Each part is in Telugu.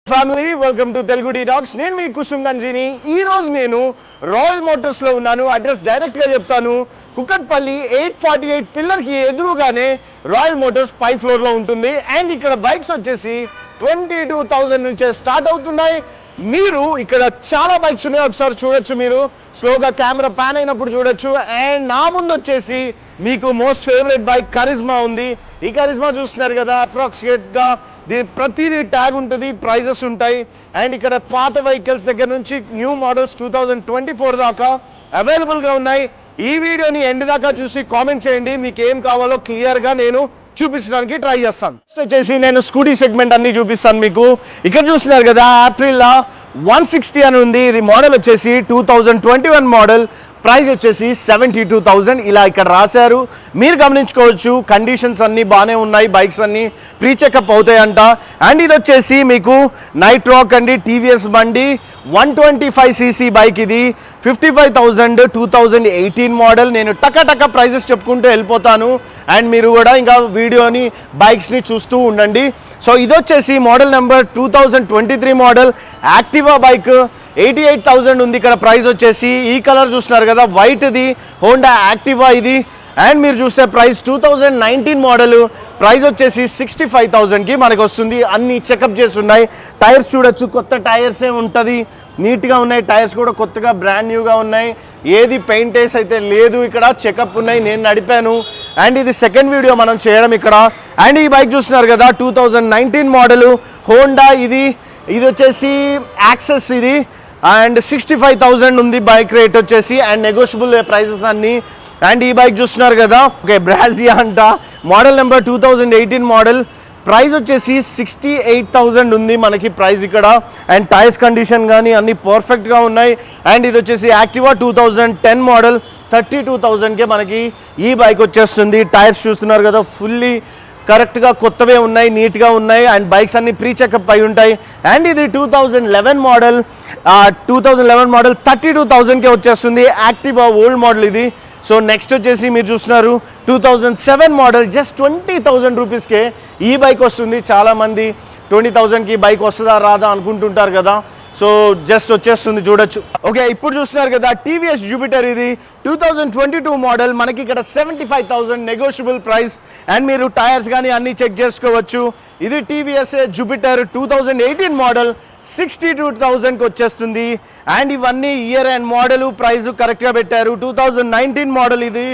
Family welcome to Telugu talks. నేను మీ కుసుమ్ గంజిని. ఈ రోజు నేను రాయల్ మోటార్స్ లో ఉన్నాను. అడ్రస్ డైరెక్ట్ గా చెప్తాను. కుకట్పల్లి 848 పిల్లర్ కి ఎదురుగానే రాయల్ మోటార్స్ పై ఫ్లోర్ లో ఉంటుంది. అండ్ ఇక్కడ బైక్స్ వచ్చేసి 22,000 నుంచే స్టార్ట్ అవుతున్నాయి. మీరు ఇక్కడ చాలా బైక్స్ ఉన్నాయి, ఒకసారి చూడొచ్చు. మీరు స్లోగా కెమెరా ప్యాన్ అయినప్పుడు చూడొచ్చు. అండ్ నా ముందు వచ్చేసి మీకు మోస్ట్ ఫేవరెట్ బైక్ కరిజ్మా ఉంది. ఈ కరిజ్మా చూస్తున్నారు కదా, అప్రాక్సిమేట్ గా ప్రతిదీ ట్యాగ్ ఉంటుంది, ప్రైజెస్ ఉంటాయి. అండ్ ఇక్కడ పాత వెహికల్స్ దగ్గర నుంచి న్యూ మోడల్స్ 2024 దాకా అవైలబుల్గా ఉన్నాయి. ఈ వీడియోని ఎండ్ దాకా చూసి కామెంట్ చేయండి, మీకు ఏం కావాలో క్లియర్గా నేను చూపించడానికి ట్రై చేస్తాను. ఫస్ట్ వచ్చేసి నేను స్కూటీ సెగ్మెంట్ అన్ని చూపిస్తాను మీకు. ఇక్కడ చూస్తున్నారు కదా, Aprilia 160 అని ఉంది. ఇది మోడల్ వచ్చేసి 2021 మోడల్. ప్రైస్ వచ్చేసి 72,000 ఇలా ఇక్కడ రాశారు, మీరు గమనించుకోవచ్చు. కండిషన్స్ అన్నీ బాగానే ఉన్నాయి, బైక్స్ అన్నీ ప్రీ చెకప్ అవుతాయంట. అండ్ ఇది వచ్చేసి మీకు నైట్రాక్ అండి, టీవీఎస్ బండి 125cc బైక్. ఇది 55,000 2018 మోడల్. నేను టక ప్రైజెస్ చెప్పుకుంటూ వెళ్ళిపోతాను, అండ్ మీరు కూడా ఇంకా వీడియోని బైక్స్ని చూస్తూ ఉండండి. సో ఇది వచ్చేసి model number 2023 model Activa bike. 88,000 ఉంది ఇక్కడ ప్రైస్ వచ్చేసి. ఈ కలర్ చూస్తున్నారు కదా, వైట్ది హోండా యాక్టివా ఇది. అండ్ మీరు చూస్తే ప్రైస్ 2019 మోడల్. ప్రైస్ వచ్చేసి 65,000కి మనకు వస్తుంది. అన్ని చెకప్ చేసి ఉన్నాయి. టైర్స్ చూడొచ్చు, కొత్త టైర్సే ఉంటుంది, నీట్గా ఉన్నాయి. టైర్స్ కూడా కొత్తగా బ్రాండ్ న్యూగా ఉన్నాయి. ఏది పెయింట్ వేసి అయితే లేదు, ఇక్కడ చెకప్ ఉన్నాయి. నేను నడిపాను. అండ్ ఇది సెకండ్ వీడియో మనం చేయడం ఇక్కడ. అండ్ ఈ బైక్ చూస్తున్నారు కదా, 2019 మోడల్ హోండా ఇది. ఇది వచ్చేసి యాక్సెస్ ఇది. అండ్ 65,000 ఉంది బైక్ రేట్ వచ్చేసి, అండ్ నెగోషియబుల్ ప్రైసెస్ అన్నీ. అండ్ ఈ బైక్ చూస్తున్నారు కదా, ఓకే, బ్రాజియా అంట. Model number 2018 model. ప్రైస్ వచ్చేసి 68,000 ఉంది మనకి ప్రైస్ ఇక్కడ. అండ్ టైర్స్ కండిషన్ కానీ అన్నీ పర్ఫెక్ట్గా ఉన్నాయి. అండ్ ఇది వచ్చేసి యాక్టివా 2010 మోడల్. 32,000కే మనకి ఈ బైక్ వచ్చేస్తుంది. టైర్స్ చూస్తున్నారు కదా, ఫుల్లీ కరెక్ట్గా కొత్తవే ఉన్నాయి, నీట్గా ఉన్నాయి. అండ్ బైక్స్ అన్ని ప్రీ చెకప్ అయి ఉంటాయి. అండ్ ఇది 2011 మోడల్. 2011 మోడల్ 32,000కే వచ్చేస్తుంది. యాక్టివా ఓల్డ్ మోడల్ ఇది. సో నెక్స్ట్ వచ్చేసి మీరు చూస్తున్నారు 2007 మోడల్. జస్ట్ 20,000 రూపీస్కే ఈ బైక్ వస్తుంది. చాలామంది 20,000కి బైక్ వస్తుందా రాదా అనుకుంటుంటారు కదా, సో జస్ట్ వచ్చేస్తుంది, చూడొచ్చు. ఓకే, ఇప్పుడు చూస్తున్నారు కదా, టీవీఎస్ జూపిటర్. ఇది 2022 మోడల్. మనకి ఇక్కడ 75,000 నెగోషియబుల్ ప్రైస్. అండ్ మీరు టైర్స్ కానీ అన్నీ చెక్ చేసుకోవచ్చు. ఇది టీవీఎస్ జూపిటర్ 2018 మోడల్. 62,000కి వచ్చేస్తుంది. అండ్ ఇవన్నీ ఇయర్ అండ్ మోడల్ ప్రైస్ కరెక్ట్గా పెట్టారు. 2019 మోడల్ ఇది,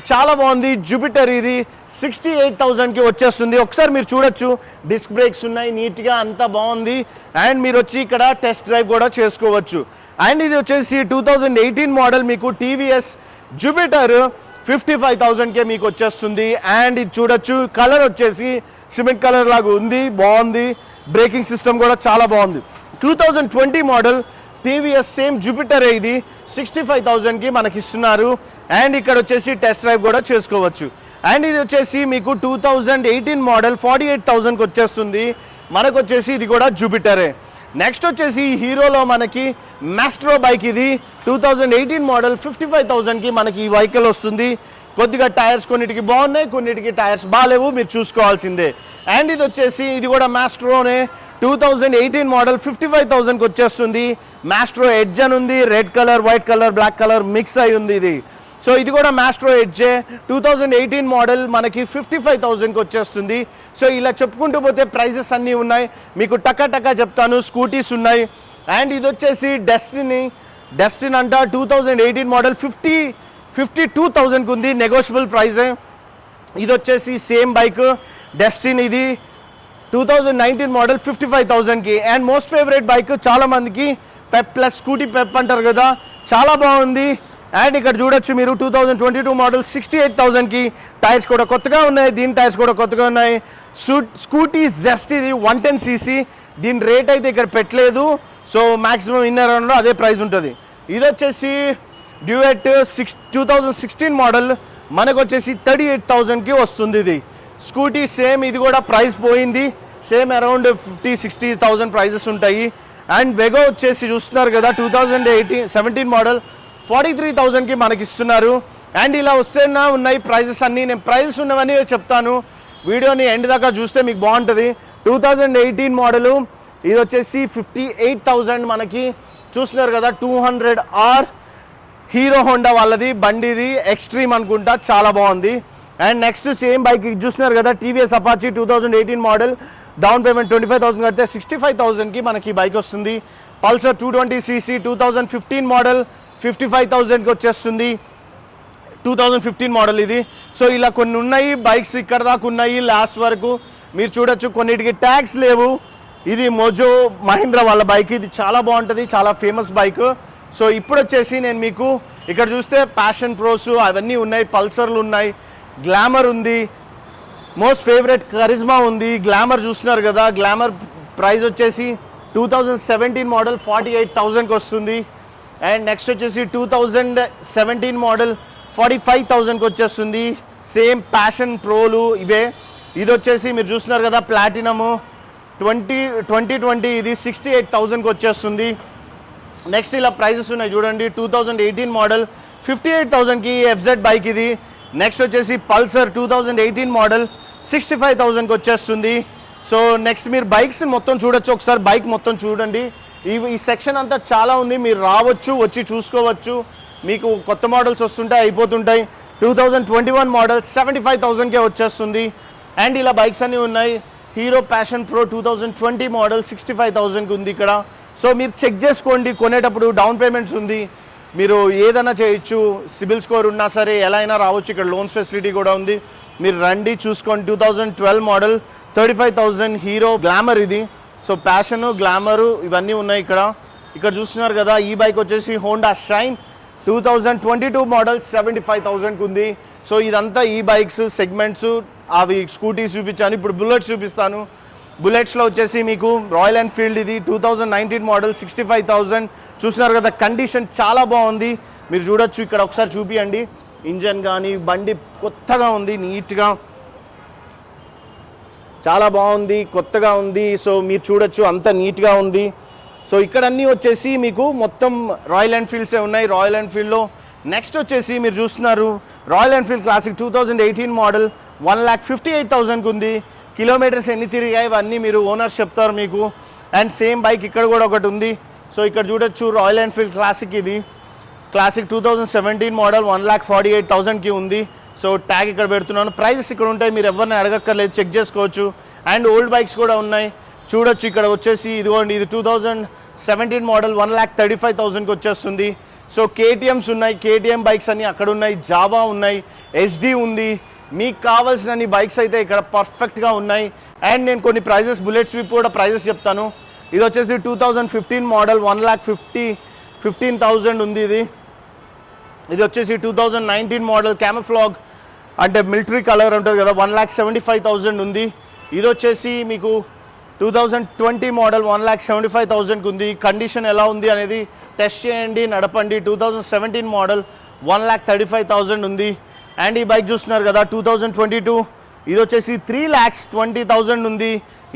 చాలా బాగుంది జూపిటర్. ఇది 68,000కి వచ్చేస్తుంది. ఒకసారి మీరు చూడొచ్చు, డిస్క్ బ్రేక్స్ ఉన్నాయి, నీట్గా అంతా బాగుంది. అండ్ మీరు వచ్చి ఇక్కడ టెస్ట్ డ్రైవ్ కూడా చేసుకోవచ్చు. అండ్ ఇది వచ్చేసి 2018 మోడల్ మీకు టీవీఎస్ జూపిటర్ 55,000కే మీకు వచ్చేస్తుంది. అండ్ ఇది చూడొచ్చు, కలర్ వచ్చేసి సిమెంట్ కలర్ లాగా ఉంది, బాగుంది. బ్రేకింగ్ సిస్టమ్ కూడా చాలా బాగుంది. 2020 మోడల్ టీవీఎస్ సేమ్ జూపిటర్. ఇది 65,000కి మనకి ఇస్తున్నారు. అండ్ ఇక్కడ వచ్చేసి టెస్ట్ డ్రైవ్ కూడా చేసుకోవచ్చు. అండ్ ఇది వచ్చేసి మీకు 2018 మోడల్ 48,000కి వచ్చేస్తుంది. మనకు వచ్చేసి ఇది కూడా జూపిటరే. నెక్స్ట్ వచ్చేసి హీరోలో మనకి మాస్ట్రో బైక్. ఇది 2018 మోడల్ 55,000కి మనకి ఈ వెహికల్ వస్తుంది. కొద్దిగా టైర్స్ కొన్నిటికి బాగున్నాయి, కొన్నిటికి టైర్స్ బాగాలేవు, మీరు చూసుకోవాల్సిందే. అండ్ ఇది వచ్చేసి ఇది కూడా మాస్ట్రోనే. 2018 మోడల్ 55,000కి వచ్చేస్తుంది. మాస్ట్రో ఎడ్జ్ అని ఉంది, red colour, white colour, black colour mix అయి ఉంది ఇది. సో ఇది కూడా మాస్ట్రో ఎడ్జే. 2018 మోడల్ మనకి 55,000కి వచ్చేస్తుంది. సో ఇలా చెప్పుకుంటూ పోతే ప్రైజెస్ అన్నీ ఉన్నాయి, మీకు టకా చెప్తాను. స్కూటీస్ ఉన్నాయి. అండ్ ఇది వచ్చేసి డెస్టిన్ అంట. 2018 మోడల్ 52,000కి ఉంది, నెగోషియబుల్ ప్రైజే. ఇది వచ్చేసి సేమ్ బైక్ డెస్టిన్. ఇది 2019 మోడల్ 55,000కి. అండ్ మోస్ట్ ఫేవరెట్ బైక్ చాలామందికి పెప్ ప్లస్ స్కూటీ పెప్ అంటారు కదా, చాలా బాగుంది. అండ్ ఇక్కడ చూడొచ్చు మీరు 2022 మోడల్ 68,000కి. టైర్స్ కూడా కొత్తగా ఉన్నాయి, దీని టైర్స్ కూడా కొత్తగా ఉన్నాయి. స్కూటీ జస్ట్ ఇది 110cc. దీని రేట్ అయితే ఇక్కడ పెట్టలేదు, సో మ్యాక్సిమం ఇన్నర్ రౌండ్లో అదే ప్రైస్ ఉంటుంది. ఇది వచ్చేసి డ్యూయెట్ 2016 మోడల్. మనకు వచ్చేసి 38,000కి వస్తుంది. ఇది స్కూటీ సేమ్, ఇది కూడా ప్రైస్ పోయింది. సేమ్ అరౌండ్ 50-60,000 ప్రైజెస్ ఉంటాయి. అండ్ వెగో వచ్చేసి చూస్తున్నారు కదా, 2017 మోడల్ 43,000కి మనకి ఇస్తున్నారు. అండ్ ఇలా వస్తేనా ఉన్నాయి ప్రైజెస్ అన్నీ. నేను ప్రైజెస్ ఉన్నవన్నీ చెప్తాను, వీడియోని ఎండ్ దాకా చూస్తే మీకు బాగుంటుంది. 2018 మోడలు ఇది వచ్చేసి 58,000 మనకి చూస్తున్నారు కదా. 200R హీరో హోండా వాళ్ళది బండి, ఇది ఎక్స్ట్రీమ్ అనుకుంటా, చాలా బాగుంది. అండ్ నెక్స్ట్ సేమ్ బైక్ చూస్తున్నారు కదా, TVS Apache 2018 model. Down payment 25,000 కడితే 65,000కి మనకి బైక్ వస్తుంది. పల్సర్ 220cc 2015 మోడల్ 55,000కి వచ్చేస్తుంది. 2015 మోడల్ ఇది. సో ఇలా కొన్ని ఉన్నాయి బైక్స్, ఇక్కడ దాకా ఉన్నాయి లాస్ట్ వరకు మీరు చూడొచ్చు. కొన్నిటికి ట్యాక్స్ లేవు. ఇది మోజో మహీంద్రా వాళ్ళ బైక్, ఇది చాలా బాగుంటుంది, చాలా ఫేమస్ బైక్. సో ఇప్పుడు వచ్చేసి నేను మీకు ఇక్కడ చూస్తే ప్యాషన్ ప్రోస్ అవన్నీ ఉన్నాయి, పల్సర్లు ఉన్నాయి, గ్లామర్ ఉంది, మోస్ట్ ఫేవరెట్ కరిజ్మా ఉంది. గ్లామర్ చూస్తున్నారు కదా, గ్లామర్ ప్రైస్ వచ్చేసి 2017 మోడల్ 48,000కి వస్తుంది. అండ్ నెక్స్ట్ వచ్చేసి 2017 మోడల్ 45,000కి వచ్చేస్తుంది. సేమ్ ప్యాషన్ ప్రోలు ఇవే. ఇది వచ్చేసి మీరు చూస్తున్నారు కదా ప్లాటినము 2020 ఇది 68,000కి వచ్చేస్తుంది. నెక్స్ట్ ఇలా ప్రైజెస్ ఉన్నాయి చూడండి. 2018 మోడల్ 58,000కి ఎఫ్జెడ్ బైక్ ఇది. నెక్స్ట్ వచ్చేసి పల్సర్ 2018 మోడల్ 65,000కి వచ్చేస్తుంది. సో నెక్స్ట్ మీరు బైక్స్ మొత్తం చూడొచ్చు, ఒకసారి బైక్ మొత్తం చూడండి. ఈ సెక్షన్ అంతా చాలా ఉంది, మీరు రావచ్చు, వచ్చి చూసుకోవచ్చు. మీకు కొత్త మోడల్స్ వస్తుంటాయి, అయిపోతుంటాయి. 2021 మోడల్ 75,000కే వచ్చేస్తుంది. అండ్ ఇలా బైక్స్ అన్నీ ఉన్నాయి. హీరో ప్యాషన్ ప్రో 2020 మోడల్ 65,000కి ఉంది ఇక్కడ. సో మీరు చెక్ చేసుకోండి, కొనేటప్పుడు డౌన్ పేమెంట్స్ ఉంది, మీరు ఏదైనా చేయొచ్చు, సిబిల్ స్కోర్ ఉన్నా సరే ఎలా అయినా రావచ్చు. ఇక్కడ లోన్స్ ఫెసిలిటీ కూడా ఉంది, మీరు రండి చూసుకోండి. 2012 మోడల్ 35,000 హీరో గ్లామర్ ఇది. సో ప్యాషన్, గ్లామరు ఇవన్నీ ఉన్నాయి ఇక్కడ. ఇక్కడ చూస్తున్నారు కదా, ఈ బైక్ వచ్చేసి హోండా షైన్ 2022 మోడల్ 75,000కి ఉంది. సో ఇదంతా ఈ బైక్స్ సెగ్మెంట్స్. అవి స్కూటీస్ చూపించాను, ఇప్పుడు బుల్లెట్స్ చూపిస్తాను. బుల్లెట్స్లో వచ్చేసి మీకు రాయల్ ఎన్ఫీల్డ్ ఇది 2019 మోడల్ 65,000. చూస్తున్నారు కదా, కండిషన్ చాలా బాగుంది, మీరు చూడొచ్చు. ఇక్కడ ఒకసారి చూపియండి, ఇంజన్ కానీ బండి కొత్తగా ఉంది, నీట్గా చాలా బాగుంది, కొత్తగా ఉంది. సో మీరు చూడొచ్చు, అంత నీట్గా ఉంది. సో ఇక్కడ అన్నీ వచ్చేసి మీకు మొత్తం రాయల్ ఎన్ఫీల్డ్సే ఉన్నాయి. రాయల్ ఎన్ఫీల్డ్లో నెక్స్ట్ వచ్చేసి మీరు చూస్తున్నారు రాయల్ ఎన్ఫీల్డ్ క్లాసిక్ 2018 మోడల్ 1,58,000కి ఉంది. కిలోమీటర్స్ ఎన్ని తిరిగాయి ఇవన్నీ మీరు ఓనర్స్ చెప్తారు మీకు. అండ్ సేమ్ బైక్ ఇక్కడ కూడా ఒకటి ఉంది. సో ఇక్కడ చూడొచ్చు రాయల్ ఎన్ఫీల్డ్ క్లాసిక్, ఇది క్లాసిక్ 2017 మోడల్ 1,48,000కి ఉంది. సో ట్యాగ్ ఇక్కడ పెడుతున్నాను, ప్రైజెస్ ఇక్కడ ఉంటాయి, మీరు ఎవరిని అడగక్కర్లేదు, చెక్ చేసుకోవచ్చు. అండ్ ఓల్డ్ బైక్స్ కూడా ఉన్నాయి చూడొచ్చు. ఇక్కడ వచ్చేసి ఇదిగోండి, ఇది 2017 మోడల్ 1,35,000కి వచ్చేస్తుంది. సో కేటీఎమ్స్ ఉన్నాయి, కేటీఎం బైక్స్ అన్నీ అక్కడ ఉన్నాయి, జావా ఉన్నాయి, ఎస్డి ఉంది. మీకు కావాల్సిన బైక్స్ అయితే ఇక్కడ పర్ఫెక్ట్గా ఉన్నాయి. అండ్ నేను కొన్ని ప్రైజెస్, బుల్లెట్ స్విప్ కూడా ప్రైజెస్ చెప్తాను. ఇది వచ్చేసి 2015 మోడల్ 1,15,000 ఉంది ఇది. ఇది వచ్చేసి 2019 మోడల్ క్యామఫ్లాగ్, అంటే మిలిటరీ కలర్ ఉంటుంది కదా, 1,75,000 ఉంది. ఇది వచ్చేసి మీకు 2020 మోడల్ 1,75,000కి ఉంది. కండిషన్ ఎలా ఉంది అనేది టెస్ట్ చేయండి, నడపండి. 2017 మోడల్ 1,35,000 ఉంది. అండ్ ఈ బైక్ చూస్తున్నారు కదా 2022, ఇది వచ్చేసి 3,20,000 ఉంది.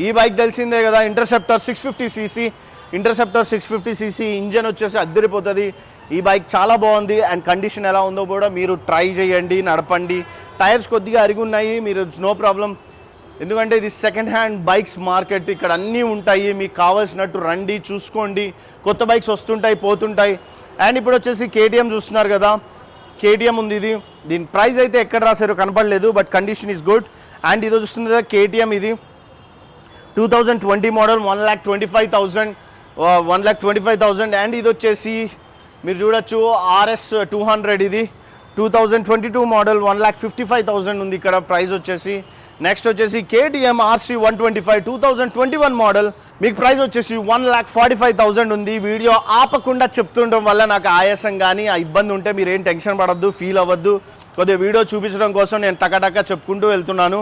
ఈ బైక్ తెలిసిందే కదా, interceptor 650cc. Interceptor 650cc engine వచ్చేసి అద్దరిపోతుంది. ఈ బైక్ చాలా బాగుంది. అండ్ కండిషన్ ఎలా ఉందో కూడా మీరు ట్రై చేయండి, నడపండి. టైర్స్ కొద్దిగా అరిగి ఉన్నాయి, మీరు నో ప్రాబ్లం, ఎందుకంటే ఇది సెకండ్ హ్యాండ్ బైక్స్ మార్కెట్, ఇక్కడ అన్నీ ఉంటాయి, మీకు కావాల్సినట్టు రండి, చూసుకోండి. కొత్త బైక్స్ వస్తుంటాయి, పోతుంటాయి. అండ్ ఇప్పుడు వచ్చేసి కేటీఎం చూస్తున్నారు కదా, కేటీఎం ఉంది. ఇది దీని ప్రైస్ అయితే ఎక్కడ రాశారో కనపడలేదు, but condition is good. And ఇది చూస్తుంది కదా కేటీఎం, ఇది 2020 మోడల్ 1,25,000. అండ్ ఇది వచ్చేసి మీరు చూడొచ్చు RS 200, ఇది 2022 మోడల్ 1,55,000 ఉంది ఇక్కడ ప్రైస్ వచ్చేసి. నెక్స్ట్ వచ్చేసి KTM RC 125 2021 మోడల్, మీకు ప్రైస్ వచ్చేసి 1,45,000 ఉంది. వీడియో ఆపకుండా చెప్తుండడం వల్ల నాకు ఆయాసం కానీ ఆ ఇబ్బంది ఉంటే మీరు ఏం టెన్షన్ పడద్దు, ఫీల్ అవ్వద్దు. కొద్దిగా వీడియో చూపించడం కోసం నేను టకటక చెప్పుకుంటూ వెళ్తున్నాను.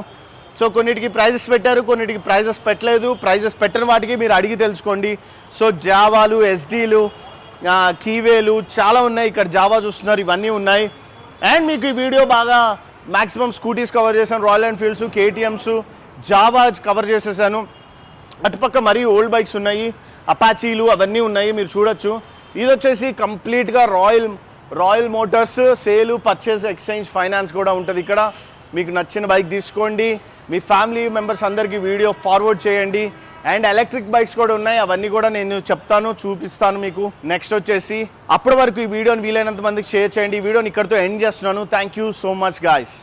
సో కొన్నిటికి ప్రైజెస్ పెట్టారు, కొన్నిటికి ప్రైజెస్ పెట్టలేదు. ప్రైజెస్ పెట్టిన వాటికి మీరు అడిగి తెలుసుకోండి. సో జావాలు, ఎస్డీలు, కీవేలు చాలా ఉన్నాయి. ఇక్కడ జావా చూస్తున్నారు, ఇవన్నీ ఉన్నాయి. అండ్ మీకు ఈ వీడియో బాగా మ్యాక్సిమం స్కూటీస్ కవర్ చేశాను, రాయల్ ఎన్ఫీల్డ్స్, కేటీఎమ్స్, జావా కవర్ చేసేసాను. అటుపక్క మరీ ఓల్డ్ బైక్స్ ఉన్నాయి, అపాచీలు అవన్నీ ఉన్నాయి, మీరు చూడొచ్చు. ఇది వచ్చేసి కంప్లీట్గా రాయల్ మోటార్స్ సేలు, పర్చేస్, ఎక్స్చేంజ్, ఫైనాన్స్ కూడా ఉంటుంది ఇక్కడ. మీకు నచ్చిన బైక్ తీసుకోండి. మీ ఫ్యామిలీ మెంబర్స్ అందరికీ వీడియో ఫార్వర్డ్ చేయండి. అండ్ ఎలక్ట్రిక్ బైక్స్ కూడా ఉన్నాయి, అవన్నీ కూడా నేను చెప్తాను, చూపిస్తాను మీకు నెక్స్ట్ వచ్చేసి. అప్పటి వరకు ఈ వీడియోని వీలైనంత మందికి షేర్ చేయండి. ఈ వీడియోని ఇక్కడితో ఎండ్ చేస్తున్నాను. Thank you so much guys.